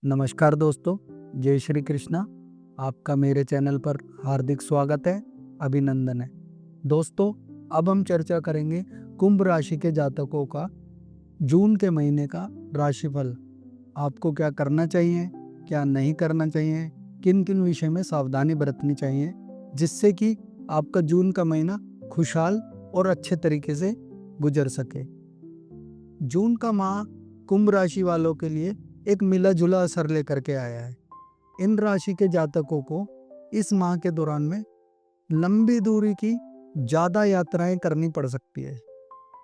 नमस्कार दोस्तों, जय श्री कृष्णा। आपका मेरे चैनल पर हार्दिक स्वागत है, अभिनंदन है। दोस्तों, अब हम चर्चा करेंगे कुंभ राशि के जातकों का जून के महीने का राशिफल। आपको क्या करना चाहिए, क्या नहीं करना चाहिए, किन किन विषय में सावधानी बरतनी चाहिए, जिससे कि आपका जून का महीना खुशहाल और अच्छे तरीके से गुजर सके। जून का माह कुंभ राशि वालों के लिए एक मिला जुला असर लेकर के आया है। इन राशि के जातकों को इस माह के दौरान में लंबी दूरी की ज़्यादा यात्राएं करनी पड़ सकती है।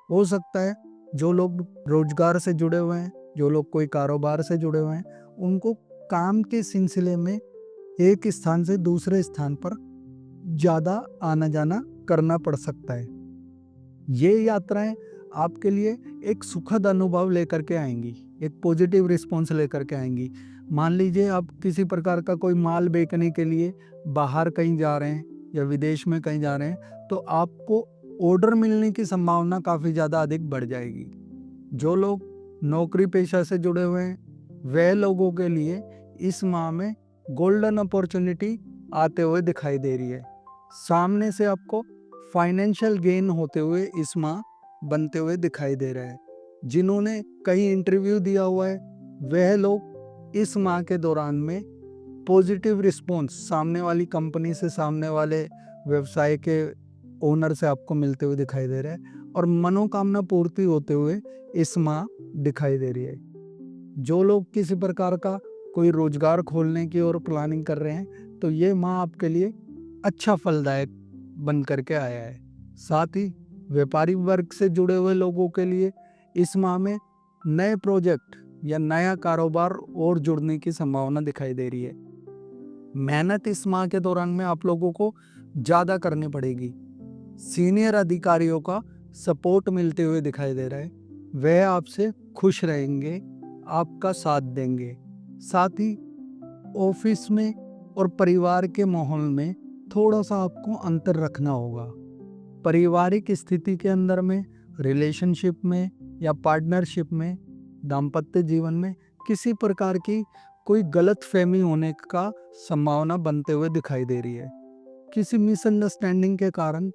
हो सकता है जो लोग रोजगार से जुड़े हुए हैं, जो लोग कोई कारोबार से जुड़े हुए हैं, उनको काम के सिलसिले में एक स्थान से दूसरे स्थान पर ज़्यादा आना जाना करना पड़ सकता है। ये यात्राएं आपके लिए एक सुखद अनुभव लेकर के आएंगी, एक पॉजिटिव रिस्पॉन्स लेकर के आएंगी। मान लीजिए आप किसी प्रकार का कोई माल बेचने के लिए बाहर कहीं जा रहे हैं या विदेश में कहीं जा रहे हैं, तो आपको ऑर्डर मिलने की संभावना काफ़ी ज़्यादा अधिक बढ़ जाएगी। जो लोग नौकरी पेशा से जुड़े हुए हैं, वह लोगों के लिए इस माह में गोल्डन अपॉर्चुनिटी आते हुए दिखाई दे रही है। सामने से आपको फाइनेंशियल गेन होते हुए इस माह बनते हुए दिखाई दे रहा है। जिन्होंने कहीं इंटरव्यू दिया हुआ है, वह लोग इस माह के दौरान में पॉजिटिव रिस्पॉन्स सामने वाली कंपनी से, सामने वाले व्यवसाय के ओनर से आपको मिलते हुए दिखाई दे रहा है और मनोकामना पूर्ति होते हुए इस माह दिखाई दे रही है। जो लोग किसी प्रकार का कोई रोजगार खोलने की और प्लानिंग कर रहे हैं, तो ये माह आपके लिए अच्छा फलदायक बन करके आया है। साथ ही व्यापारिक वर्ग से जुड़े हुए लोगों के लिए इस माह में नए प्रोजेक्ट या नया कारोबार और जुड़ने की संभावना दिखाई दे रही है। मेहनत इस माह के दौरान में आप लोगों को ज़्यादा करनी पड़ेगी। सीनियर अधिकारियों का सपोर्ट मिलते हुए दिखाई दे रहा है। वह आपसे खुश रहेंगे, आपका साथ देंगे। साथ ही ऑफिस में और परिवार के माहौल में थोड़ा सा आपको अंतर रखना होगा। पारिवारिक स्थिति के अंदर में, रिलेशनशिप में या पार्टनरशिप में, दाम्पत्य जीवन में किसी प्रकार की कोई गलत फहमी होने का संभावना बनते हुए दिखाई दे रही है। किसी मिसअंडरस्टैंडिंग के कारण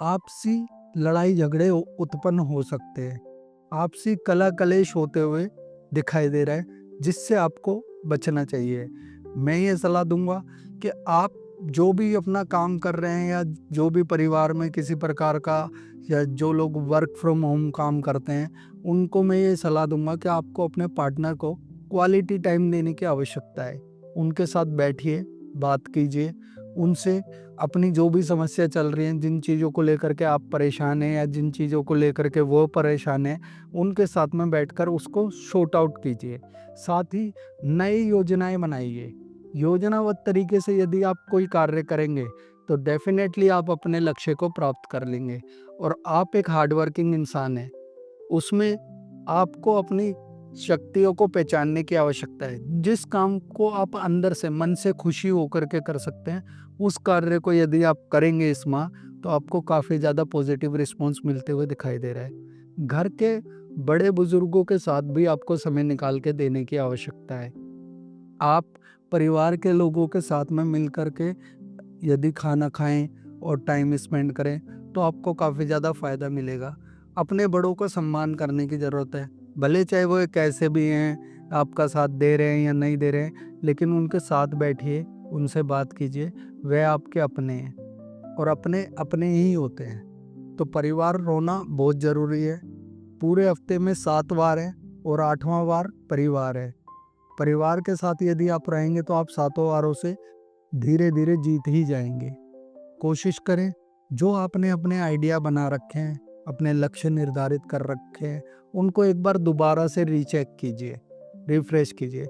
आपसी लड़ाई झगड़े उत्पन्न हो सकते हैं। आपसी कला कलेश होते हुए दिखाई दे रहा है, जिससे आपको बचना चाहिए। मैं ये सलाह दूंगा कि आप जो भी अपना काम कर रहे हैं या जो भी परिवार में किसी प्रकार का, या जो लोग वर्क फ्रॉम होम काम करते हैं, उनको मैं ये सलाह दूंगा कि आपको अपने पार्टनर को क्वालिटी टाइम देने की आवश्यकता है। उनके साथ बैठिए, बात कीजिए, उनसे अपनी जो भी समस्या चल रही है, जिन चीज़ों को लेकर के आप परेशान हैं या जिन चीज़ों को लेकर के वो परेशान हैं, उनके साथ में बैठकर उसको शॉर्ट आउट कीजिए। साथ ही नई योजनाएं बनाइए। योजनाबद्ध तरीके से यदि आप कोई कार्य करेंगे, तो डेफिनेटली आप अपने लक्ष्य को प्राप्त कर लेंगे। और आप एक हार्डवर्किंग इंसान हैं, उसमें आपको अपनी शक्तियों को पहचानने की आवश्यकता है। जिस काम को आप अंदर से मन से खुशी होकर के कर सकते हैं, उस कार्य को यदि आप करेंगे इस माह, तो आपको काफ़ी ज़्यादा पॉजिटिव रिस्पॉन्स मिलते हुए दिखाई दे रहा है। घर के बड़े बुजुर्गों के साथ भी आपको समय निकाल के देने की आवश्यकता है। आप परिवार के लोगों के साथ में मिल कर के यदि खाना खाएं और टाइम स्पेंड करें, तो आपको काफ़ी ज़्यादा फ़ायदा मिलेगा। अपने बड़ों को सम्मान करने की ज़रूरत है। भले चाहे वो कैसे भी हैं, आपका साथ दे रहे हैं या नहीं दे रहे हैं, लेकिन उनके साथ बैठिए, उनसे बात कीजिए। वह आपके अपने हैं और अपने अपने ही होते हैं। तो परिवार होना बहुत ज़रूरी है। पूरे हफ्ते में 7 वार है और 8वां वार परिवार है। परिवार के साथ यदि आप रहेंगे, तो आप 7 वारों से धीरे धीरे जीत ही जाएंगे। कोशिश करें, जो आपने अपने आइडिया बना रखे हैं, अपने लक्ष्य निर्धारित कर रखे हैं, उनको एक बार दोबारा से रीचेक कीजिए, रिफ्रेश कीजिए।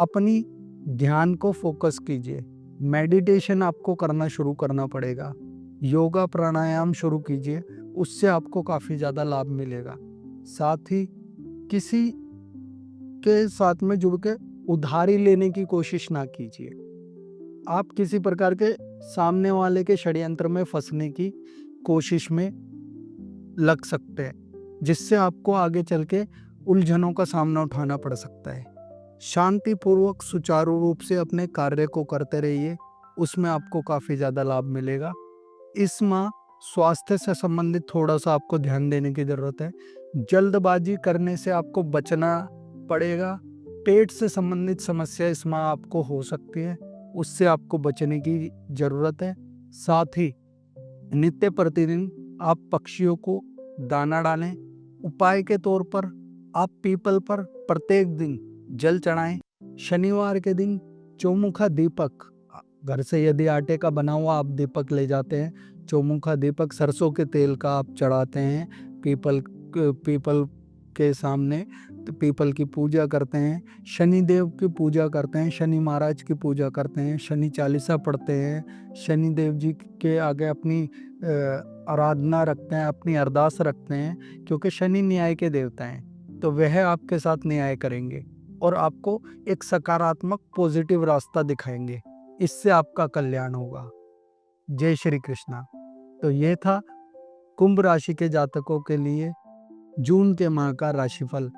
अपनी ध्यान को फोकस कीजिए। मेडिटेशन आपको करना शुरू करना पड़ेगा। योगा प्राणायाम शुरू कीजिए, उससे आपको काफ़ी ज़्यादा लाभ मिलेगा। साथ ही किसी के साथ में जुड़ के उधारी लेने की कोशिश ना कीजिए। आप किसी प्रकार के सामने वाले के षड्यंत्र में फंसने की कोशिश में लग सकते हैं, जिससे आपको आगे चल के उलझनों का सामना उठाना पड़ सकता है। शांतिपूर्वक सुचारू रूप से अपने कार्य को करते रहिए, उसमें आपको काफ़ी ज़्यादा लाभ मिलेगा। इस माह स्वास्थ्य से संबंधित थोड़ा सा आपको ध्यान देने की ज़रूरत है। जल्दबाजी करने से आपको बचना पड़ेगा। पेट से संबंधित समस्या इस माह आपको हो सकती है, उससे आपको बचने की ज़रूरत है। साथ ही नित्य प्रतिदिन आप पक्षियों को दाना डालें। उपाय के तौर पर आप पीपल पर प्रत्येक दिन जल चढ़ाएं। शनिवार के दिन चौमुखा दीपक, घर से यदि आटे का बना हुआ आप दीपक ले जाते हैं, चौमुखा दीपक सरसों के तेल का आप चढ़ाते हैं पीपल के सामने, तो पीपल की पूजा करते हैं। शनि देव की पूजा करते हैं, शनि महाराज की पूजा करते हैं, शनि चालीसा पढ़ते हैं, शनि देव जी के आगे अपनी आराधना रखते हैं, अपनी अरदास रखते हैं, क्योंकि शनि न्याय के देवता हैं। तो वह आपके साथ न्याय करेंगे और आपको एक सकारात्मक पॉजिटिव रास्ता दिखाएंगे। इससे आपका कल्याण होगा। जय श्री कृष्णा। तो ये था कुंभ राशि के जातकों के लिए जून के माह का राशिफल।